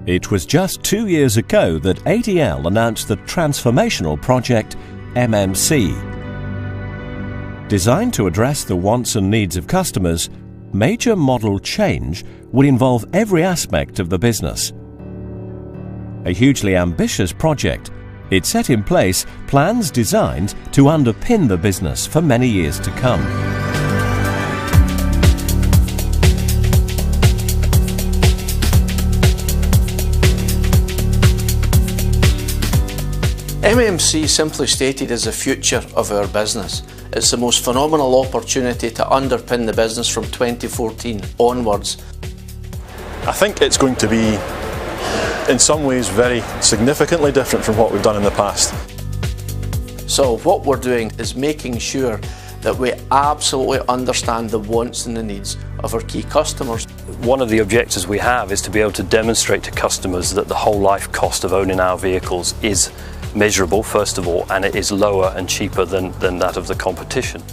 It was just 2 years ago that ADL announced the transformational project MMC. Designed to address the wants and needs of customers, major model change would involve every aspect of the business. A hugely ambitious project, it set in place plans designed to underpin the business for many years to come. MMC, simply stated, is the future of our business. It's the most phenomenal opportunity to underpin the business from 2014 onwards. I think it's going to be, in some ways, very significantly different from what we've done in the past. So what we're doing is making sure that we absolutely understand the wants and the needs of our key customers. One of the objectives we have is to be able to demonstrate to customers that the whole life cost of owning our vehicles is measurable, first of all, and it is lower and cheaper than that of the competition.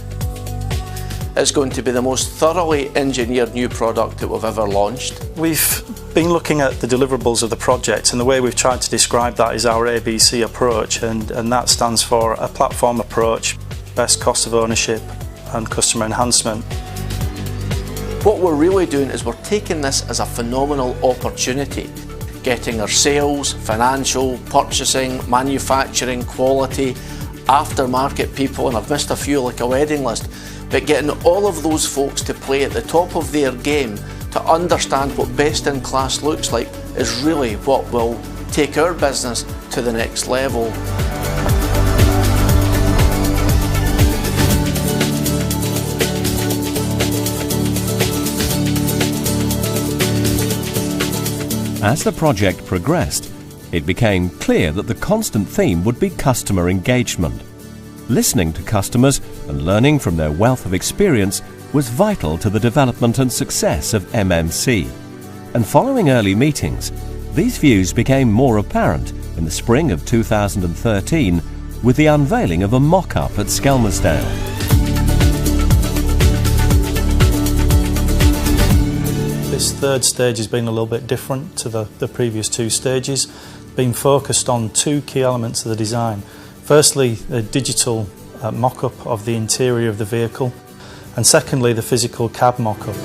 It's going to be the most thoroughly engineered new product that we've ever launched. We've been looking at the deliverables of the project, and the way we've tried to describe that is our ABC approach, and that stands for a platform approach, best cost of ownership and customer enhancement. What we're really doing is we're taking this as a phenomenal opportunity, getting our sales, financial, purchasing, manufacturing, quality, aftermarket people, and I've missed a few like a wedding list, but getting all of those folks to play at the top of their game to understand what best in class looks like is really what will take our business to the next level. As the project progressed, it became clear that the constant theme would be customer engagement. Listening to customers and learning from their wealth of experience was vital to the development and success of MMC. And following early meetings, these views became more apparent in the spring of 2013 with the unveiling of a mock-up at Skelmersdale. This third stage has been a little bit different to the previous two stages, being focused on two key elements of the design. Firstly, a digital mock-up of the interior of the vehicle, and secondly, the physical cab mock-up.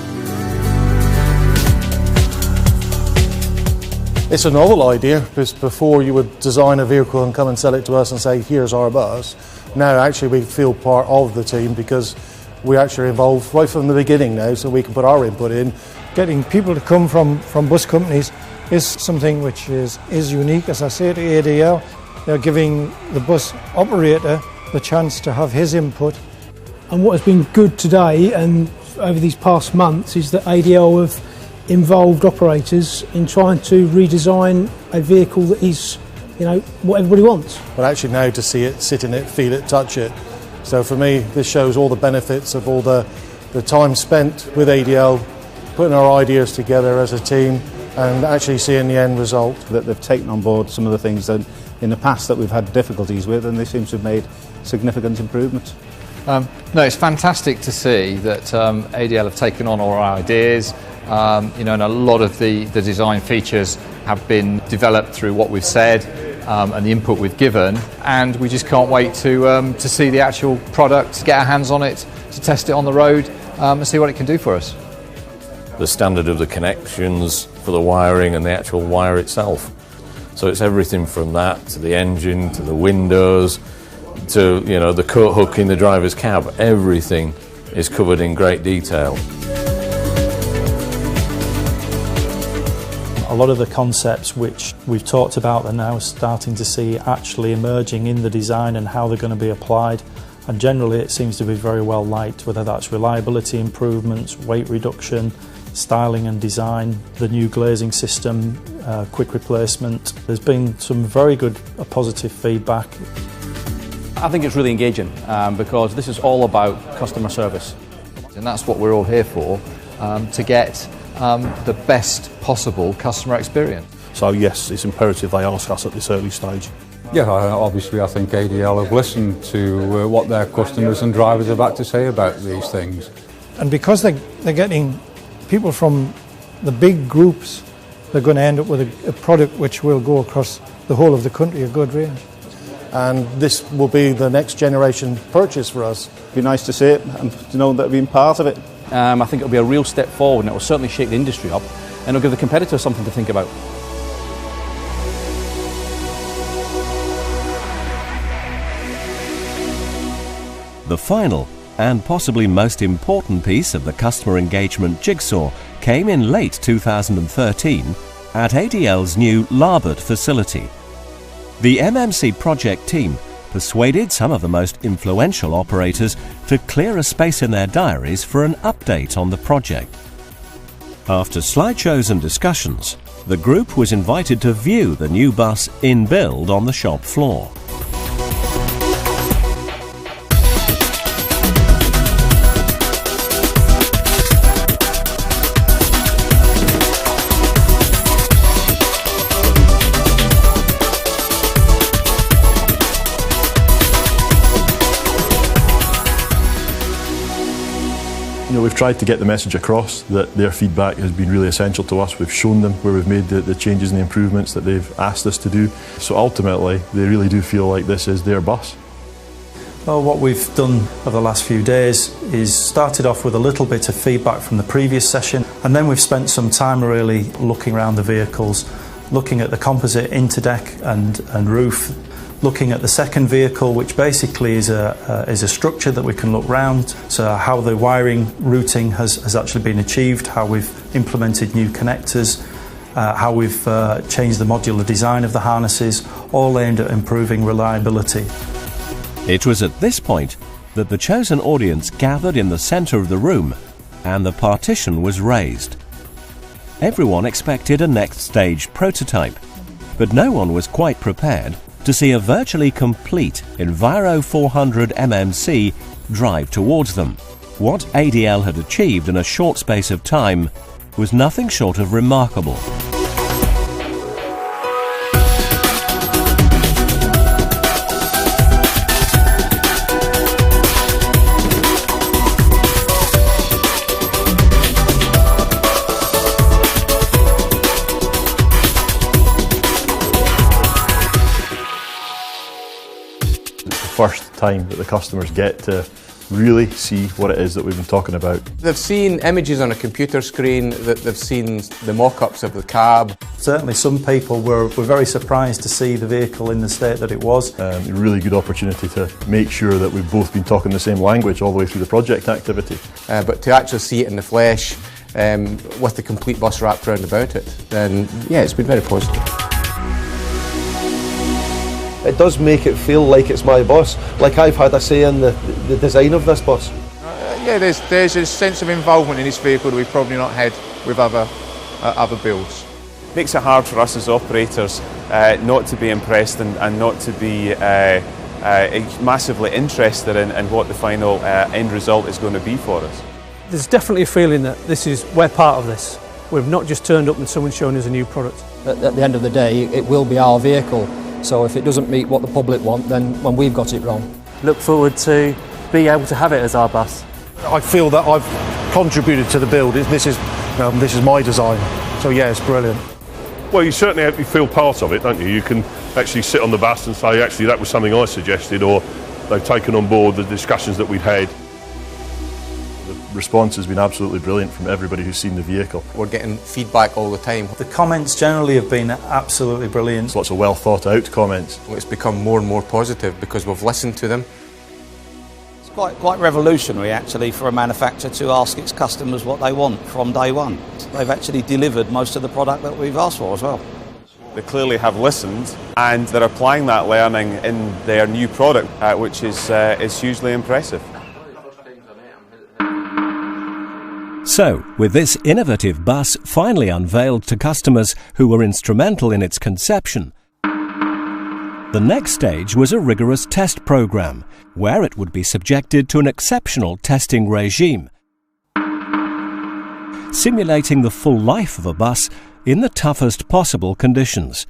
It's a novel idea, because before you would design a vehicle and come and sell it to us and say, here's our bus. Now actually we feel part of the team because we're actually involved right from the beginning now, so we can put our input in. Getting people to come from bus companies is something which is unique, as I say, to ADL. They're giving the bus operator the chance to have his input. And what has been good today and over these past months is that ADL have involved operators in trying to redesign a vehicle that is, what everybody wants. But actually now to see it, sit in it, feel it, touch it. So for me, this shows all the benefits of all the time spent with ADL, putting our ideas together as a team and actually seeing the end result. That they've taken on board some of the things that in the past that we've had difficulties with, and they seem to have made significant improvements. No, it's fantastic to see that ADL have taken on all our ideas, and a lot of the design features have been developed through what we've said and the input we've given, and we just can't wait to see the actual product, get our hands on it, to test it on the road and see what it can do for us. The standard of the connections for the wiring and the actual wire itself. So it's everything from that to the engine, to the windows, to the coat hook in the driver's cab. Everything is covered in great detail. A lot of the concepts which we've talked about are now starting to see actually emerging in the design and how they're going to be applied. And generally it seems to be very well liked, whether that's reliability improvements, weight reduction, styling and design, the new glazing system, quick replacement. There's been some very good positive feedback. I think it's really engaging because this is all about customer service. And that's what we're all here for, to get the best possible customer experience. So yes, it's imperative they ask us at this early stage. Yeah, obviously I think ADL have listened to what their customers and drivers have had to say about these things. And because they're getting people from the big groups they're going to end up with a product which will go across the whole of the country, a good range. And this will be the next generation purchase for us. It'd be nice to see it and to know that we've been part of it. I think it'll be a real step forward, and it will certainly shake the industry up, and it'll give the competitors something to think about. The final and possibly most important piece of the customer engagement jigsaw came in late 2013 at ADL's new Larbert facility. The MMC project team persuaded some of the most influential operators to clear a space in their diaries for an update on the project. After slideshows and discussions, the group was invited to view the new bus in build on the shop floor. We've tried to get the message across that their feedback has been really essential to us. We've shown them where we've made the changes and the improvements that they've asked us to do. So ultimately, they really do feel like this is their bus. Well, what we've done over the last few days is started off with a little bit of feedback from the previous session, and then we've spent some time really looking around the vehicles, looking at the composite interdeck and roof, looking at the second vehicle, which basically is a structure that we can look round, so how the wiring routing has actually been achieved, how we've implemented new connectors, how we've changed the modular design of the harnesses, all aimed at improving reliability. It was at this point that the chosen audience gathered in the centre of the room and the partition was raised. Everyone expected a next stage prototype, but no one was quite prepared to see a virtually complete Enviro400 MMC drive towards them. What ADL had achieved in a short space of time was nothing short of remarkable. First time that the customers get to really see what it is that we've been talking about. They've seen images on a computer screen, that they've seen the mock-ups of the cab. Certainly some people were very surprised to see the vehicle in the state that it was. A really good opportunity to make sure that we've both been talking the same language all the way through the project activity. But to actually see it in the flesh, with the complete bus wrapped around about it, then yeah, it's been very positive. It does make it feel like it's my bus, like I've had a say in the design of this bus. Yeah, there's a sense of involvement in this vehicle that we've probably not had with other builds. Makes it hard for us as operators not to be impressed and not to be massively interested in what the final end result is going to be for us. There's definitely a feeling that we're part of this. We've not just turned up and someone's shown us a new product. At the end of the day, it will be our vehicle. So if it doesn't meet what the public want, then we've got it wrong. Look forward to being able to have it as our bus. I feel that I've contributed to the build. This is my design. So yeah, it's brilliant. Well, you certainly feel part of it, don't you? You can actually sit on the bus and say, actually, that was something I suggested, or they've taken on board the discussions that we'd had. The response has been absolutely brilliant from everybody who's seen the vehicle. We're getting feedback all the time. The comments generally have been absolutely brilliant. There's lots of well thought out comments. It's become more and more positive because we've listened to them. It's quite revolutionary actually for a manufacturer to ask its customers what they want from day one. They've actually delivered most of the product that we've asked for as well. They clearly have listened and they're applying that learning in their new product, which is hugely impressive. So, with this innovative bus finally unveiled to customers who were instrumental in its conception, the next stage was a rigorous test program, where it would be subjected to an exceptional testing regime, simulating the full life of a bus in the toughest possible conditions.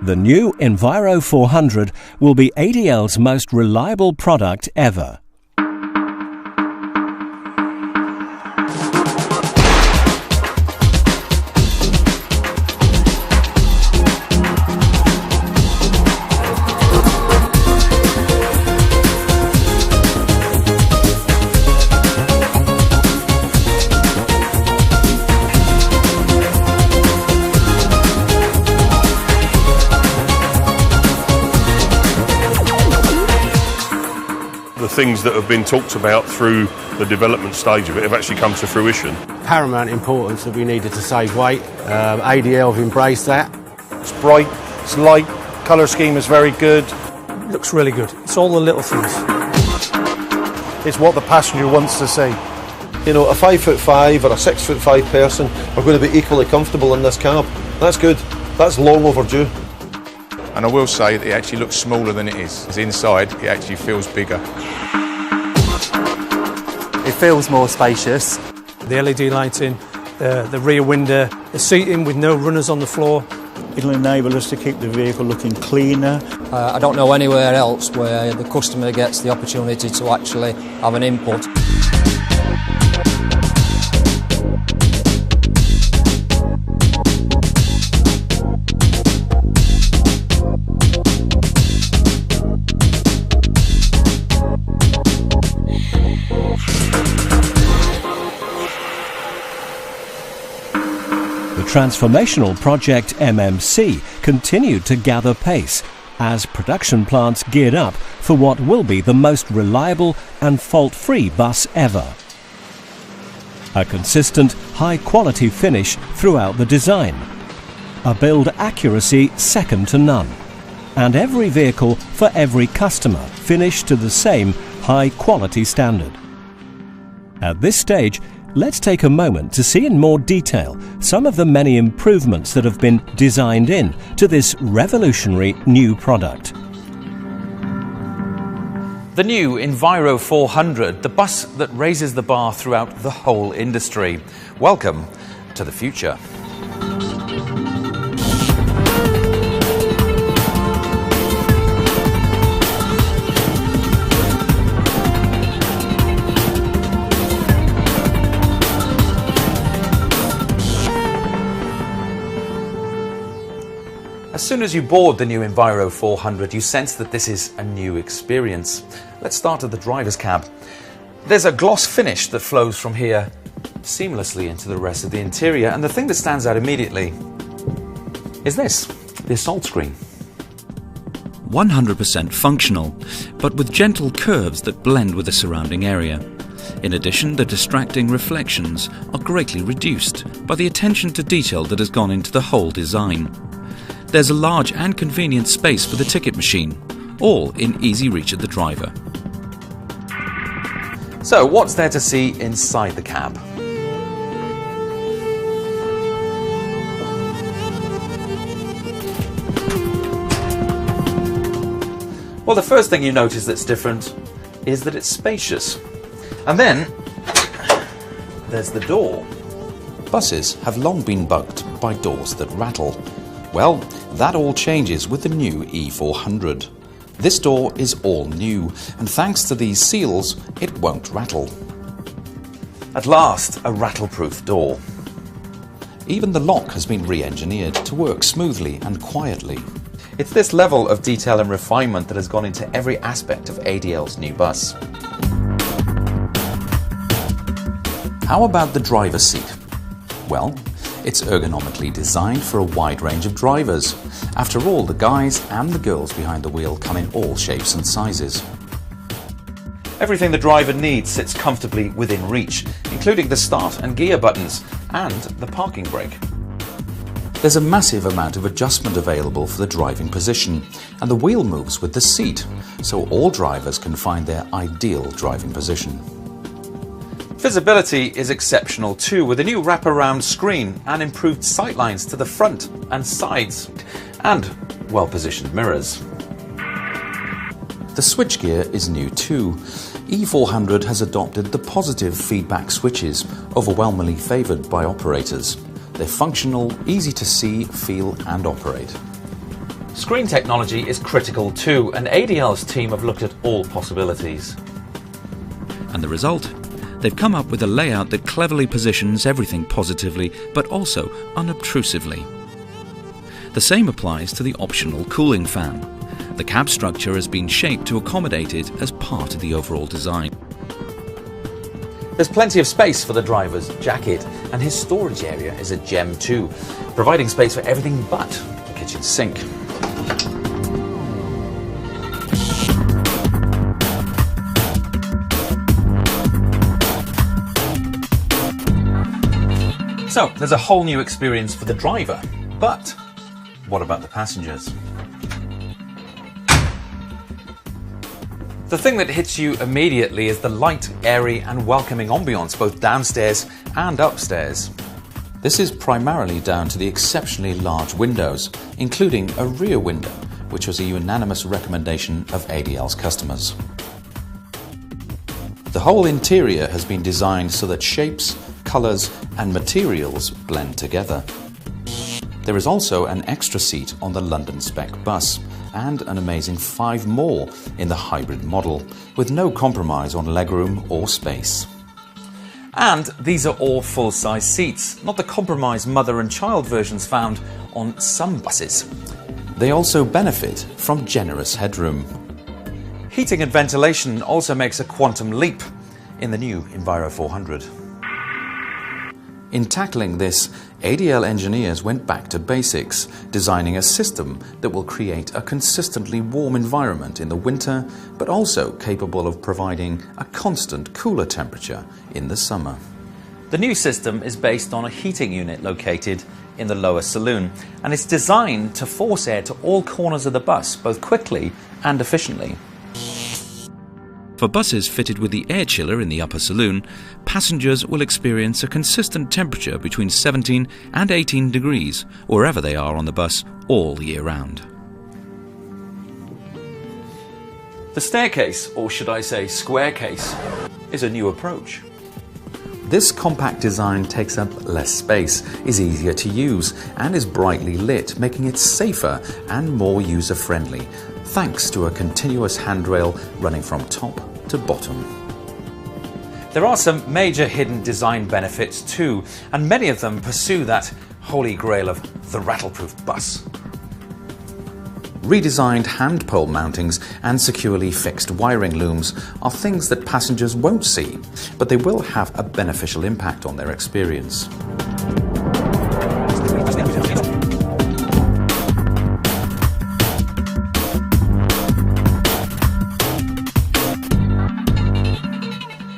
The new Enviro400 will be ADL's most reliable product ever. things that have been talked about through the development stage of it have actually come to fruition. Paramount importance that we needed to save weight. ADL have embraced that. It's bright, it's light, colour scheme is very good. It looks really good. It's all the little things. It's what the passenger wants to see. You know, a 5'5" or a 6'5" person are going to be equally comfortable in this cab. That's good. That's long overdue. And I will say that it actually looks smaller than it is. As inside, it actually feels bigger. It feels more spacious. The LED lighting, the rear window, the seating with no runners on the floor. It'll enable us to keep the vehicle looking cleaner. I don't know anywhere else where the customer gets the opportunity to actually have an input. The transformational project MMC continued to gather pace as production plants geared up for what will be the most reliable and fault-free bus ever. A consistent, high-quality finish throughout the design, a build accuracy second to none, and every vehicle for every customer finished to the same high-quality standard. At this stage, let's take a moment to see in more detail some of the many improvements that have been designed in to this revolutionary new product. The new Enviro400, the bus that raises the bar throughout the whole industry. Welcome to the future. As soon as you board the new Enviro400, you sense that this is a new experience. Let's start at the driver's cab. There's a gloss finish that flows from here seamlessly into the rest of the interior, and the thing that stands out immediately is this, the assault screen. 100% functional, but with gentle curves that blend with the surrounding area. In addition, the distracting reflections are greatly reduced by the attention to detail that has gone into the whole design. There's a large and convenient space for the ticket machine, all in easy reach of the driver. So, what's there to see inside the cab? Well, the first thing you notice that's different is that it's spacious. And then, there's the door. Buses have long been bugged by doors that rattle. Well, that all changes with the new E400. This door is all new, and thanks to these seals, it won't rattle. At last, a rattle-proof door. Even the lock has been re-engineered to work smoothly and quietly. It's this level of detail and refinement that has gone into every aspect of ADL's new bus. How about the driver's seat? Well, it's ergonomically designed for a wide range of drivers. After all, the guys and the girls behind the wheel come in all shapes and sizes. Everything the driver needs sits comfortably within reach, including the start and gear buttons and the parking brake. There's a massive amount of adjustment available for the driving position, and the wheel moves with the seat, so all drivers can find their ideal driving position. Visibility is exceptional too, with a new wraparound screen and improved sightlines to the front and sides, and well-positioned mirrors. The switchgear is new too. E400 has adopted the positive feedback switches, overwhelmingly favoured by operators. They're functional, easy to see, feel and operate. Screen technology is critical too, and ADL's team have looked at all possibilities. And the result? They've come up with a layout that cleverly positions everything positively, but also unobtrusively. The same applies to the optional cooling fan. The cab structure has been shaped to accommodate it as part of the overall design. There's plenty of space for the driver's jacket, and his storage area is a gem too, providing space for everything but the kitchen sink. So, there's a whole new experience for the driver, but what about the passengers? The thing that hits you immediately is the light, airy and welcoming ambience both downstairs and upstairs. This is primarily down to the exceptionally large windows, including a rear window, which was a unanimous recommendation of ADL's customers. The whole interior has been designed so that shapes, colours and materials blend together. There is also an extra seat on the London spec bus and an amazing 5 more in the hybrid model, with no compromise on legroom or space. And these are all full-size seats, not the compromised mother and child versions found on some buses. They also benefit from generous headroom. Heating and ventilation also makes a quantum leap in the new Enviro400. In tackling this, ADL engineers went back to basics, designing a system that will create a consistently warm environment in the winter, but also capable of providing a constant cooler temperature in the summer. The new system is based on a heating unit located in the lower saloon, and it's designed to force air to all corners of the bus, both quickly and efficiently. For buses fitted with the air chiller in the upper saloon, passengers will experience a consistent temperature between 17 and 18 degrees wherever they are on the bus all year round. The staircase, or should I say square case, is a new approach. This compact design takes up less space, is easier to use and is brightly lit, making it safer and more user-friendly, thanks to a continuous handrail running from top to bottom. There are some major hidden design benefits too, and many of them pursue that holy grail of the rattleproof bus. Redesigned hand pole mountings and securely fixed wiring looms are things that passengers won't see, but they will have a beneficial impact on their experience.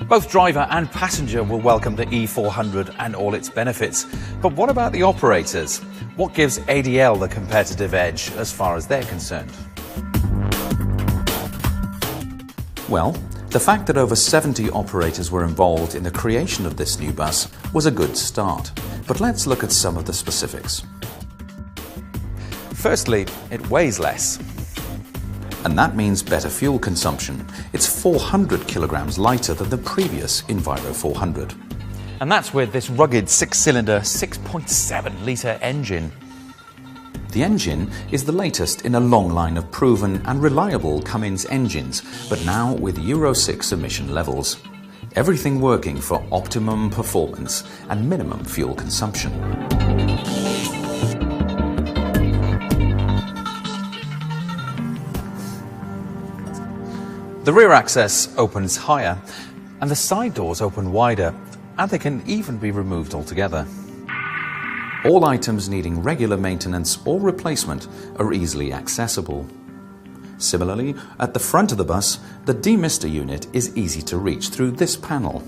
Both driver and passenger will welcome the E400 and all its benefits. But what about the operators? What gives ADL the competitive edge as far as they're concerned? Well, the fact that over 70 operators were involved in the creation of this new bus was a good start. But let's look at some of the specifics. Firstly, it weighs less. And that means better fuel consumption. It's 400 kilograms lighter than the previous Enviro400. And that's with this rugged 6-cylinder, 6.7-litre engine. The engine is the latest in a long line of proven and reliable Cummins engines, but now with Euro 6 emission levels. Everything working for optimum performance and minimum fuel consumption. The rear access opens higher, and the side doors open wider, and they can even be removed altogether. All items needing regular maintenance or replacement are easily accessible. Similarly, at the front of the bus, the demister unit is easy to reach through this panel.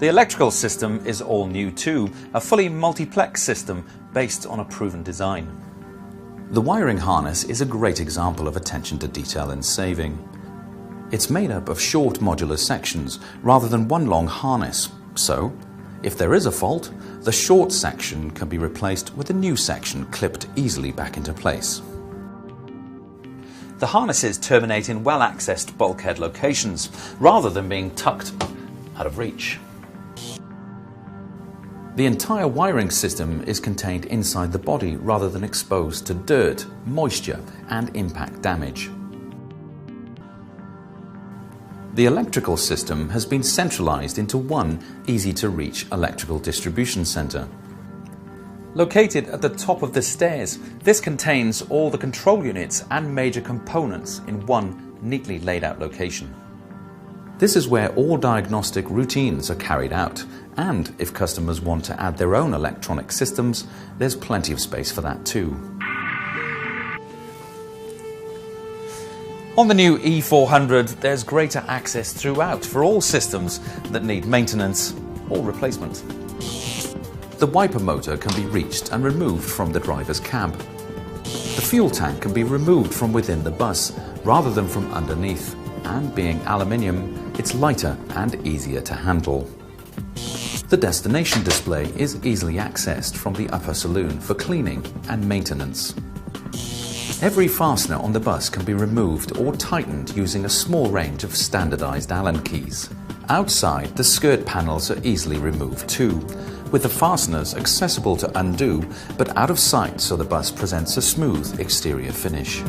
The electrical system is all new too, a fully multiplex system based on a proven design. The wiring harness is a great example of attention to detail and saving. It's made up of short modular sections rather than one long harness, so if there is a fault, the short section can be replaced with a new section clipped easily back into place. The harnesses terminate in well-accessed bulkhead locations rather than being tucked out of reach. The entire wiring system is contained inside the body rather than exposed to dirt, moisture and impact damage. The electrical system has been centralized into one easy-to-reach electrical distribution center. Located at the top of the stairs, this contains all the control units and major components in one neatly laid out location. This is where all diagnostic routines are carried out, and if customers want to add their own electronic systems, there's plenty of space for that too. On the new E400, there's greater access throughout for all systems that need maintenance or replacement. The wiper motor can be reached and removed from the driver's cab. The fuel tank can be removed from within the bus rather than from underneath, and being aluminium, it's lighter and easier to handle. The destination display is easily accessed from the upper saloon for cleaning and maintenance. Every fastener on the bus can be removed or tightened using a small range of standardized Allen keys. Outside, the skirt panels are easily removed too, with the fasteners accessible to undo but out of sight, so the bus presents a smooth exterior finish.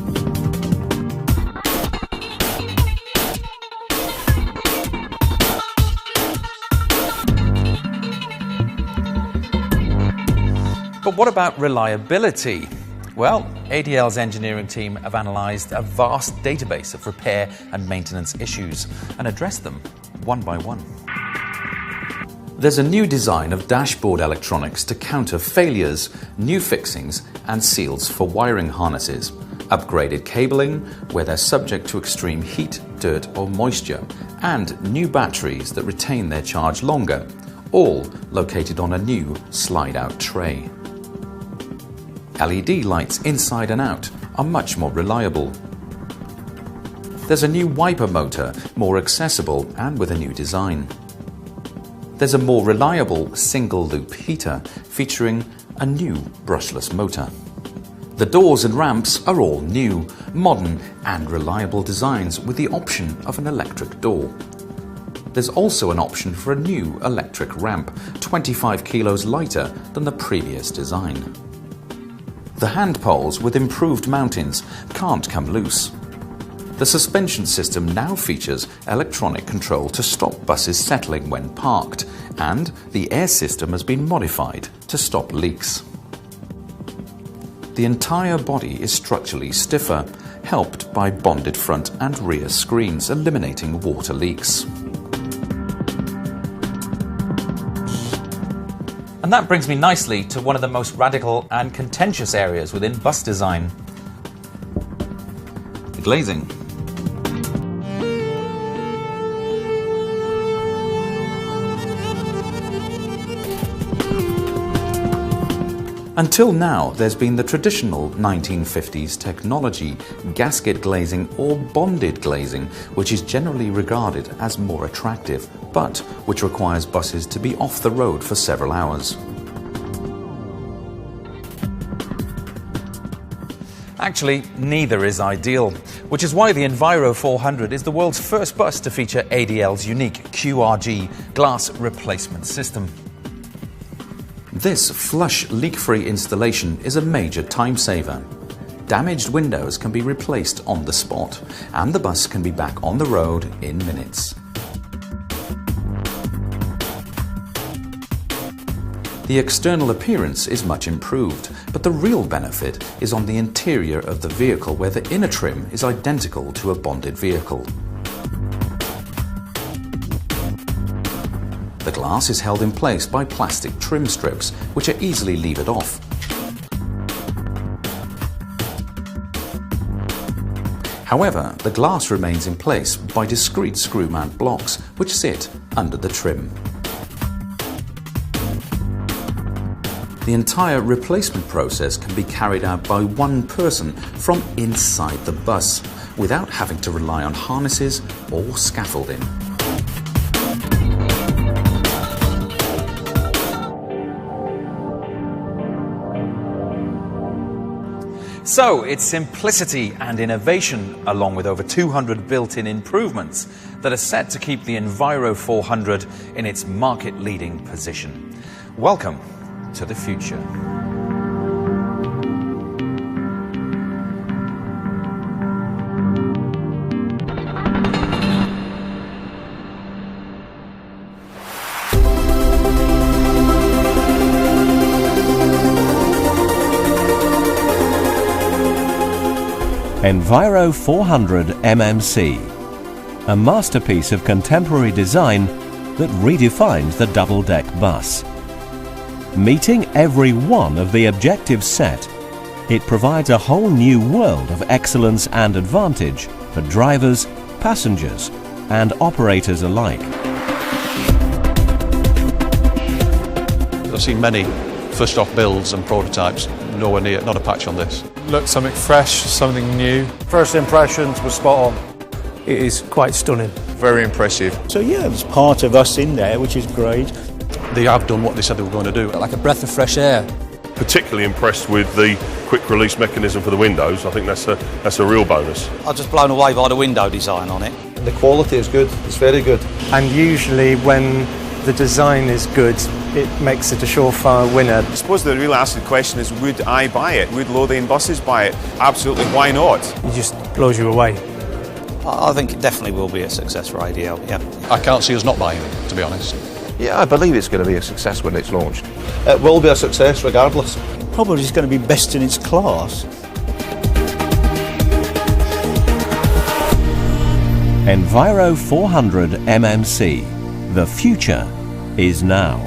But what about reliability? Well, ADL's engineering team have analysed a vast database of repair and maintenance issues and addressed them one by one. There's a new design of dashboard electronics to counter failures, new fixings and seals for wiring harnesses, upgraded cabling where they're subject to extreme heat, dirt or moisture, and new batteries that retain their charge longer, all located on a new slide-out tray. LED lights inside and out are much more reliable. There's a new wiper motor, more accessible and with a new design. There's a more reliable single-loop heater featuring a new brushless motor. The doors and ramps are all new, modern and reliable designs with the option of an electric door. There's also an option for a new electric ramp, 25 kilos lighter than the previous design. The hand poles with improved mountings can't come loose. The suspension system now features electronic control to stop buses settling when parked, and the air system has been modified to stop leaks. The entire body is structurally stiffer, helped by bonded front and rear screens, eliminating water leaks. And that brings me nicely to one of the most radical and contentious areas within bus design: the glazing. Until now, there's been the traditional 1950s technology, gasket glazing or bonded glazing, which is generally regarded as more attractive, but which requires buses to be off the road for several hours. Actually, neither is ideal, which is why the Enviro400 is the world's first bus to feature ADL's unique QRG glass replacement system. This flush leak-free installation is a major time saver. Damaged windows can be replaced on the spot, and the bus can be back on the road in minutes. The external appearance is much improved, but the real benefit is on the interior of the vehicle, where the inner trim is identical to a bonded vehicle. The glass is held in place by plastic trim strips, which are easily levered off. However, the glass remains in place by discrete screw-mount blocks, which sit under the trim. The entire replacement process can be carried out by one person from inside the bus, without having to rely on harnesses or scaffolding. So, it's simplicity and innovation, along with over 200 built-in improvements, that are set to keep the Enviro400 in its market-leading position. Welcome to the future. Enviro400 MMC, a masterpiece of contemporary design that redefines the double-deck bus. Meeting every one of the objectives set, it provides a whole new world of excellence and advantage for drivers, passengers and operators alike. I've seen many first off builds and prototypes, nowhere near, not a patch on this. Look, something fresh, something new. First impressions were spot on. It is quite stunning. Very impressive. So yeah, there's part of us in there, which is great. They have done what they said they were going to do. Like a breath of fresh air. Particularly impressed with the quick release mechanism for the windows. I think that's a real bonus. I was just blown away by the window design on it. The quality is good, it's very good. And usually when the design is good, it makes it a surefire winner. I suppose the real asked question is, would I buy it? Would Lothian Buses buy it? Absolutely, why not? It just blows you away. I think it definitely will be a success for ADL, yeah. I can't see us not buying it, to be honest. Yeah, I believe it's going to be a success when it's launched. It will be a success regardless. Probably it's going to be best in its class. Enviro400 MMC. The future is now.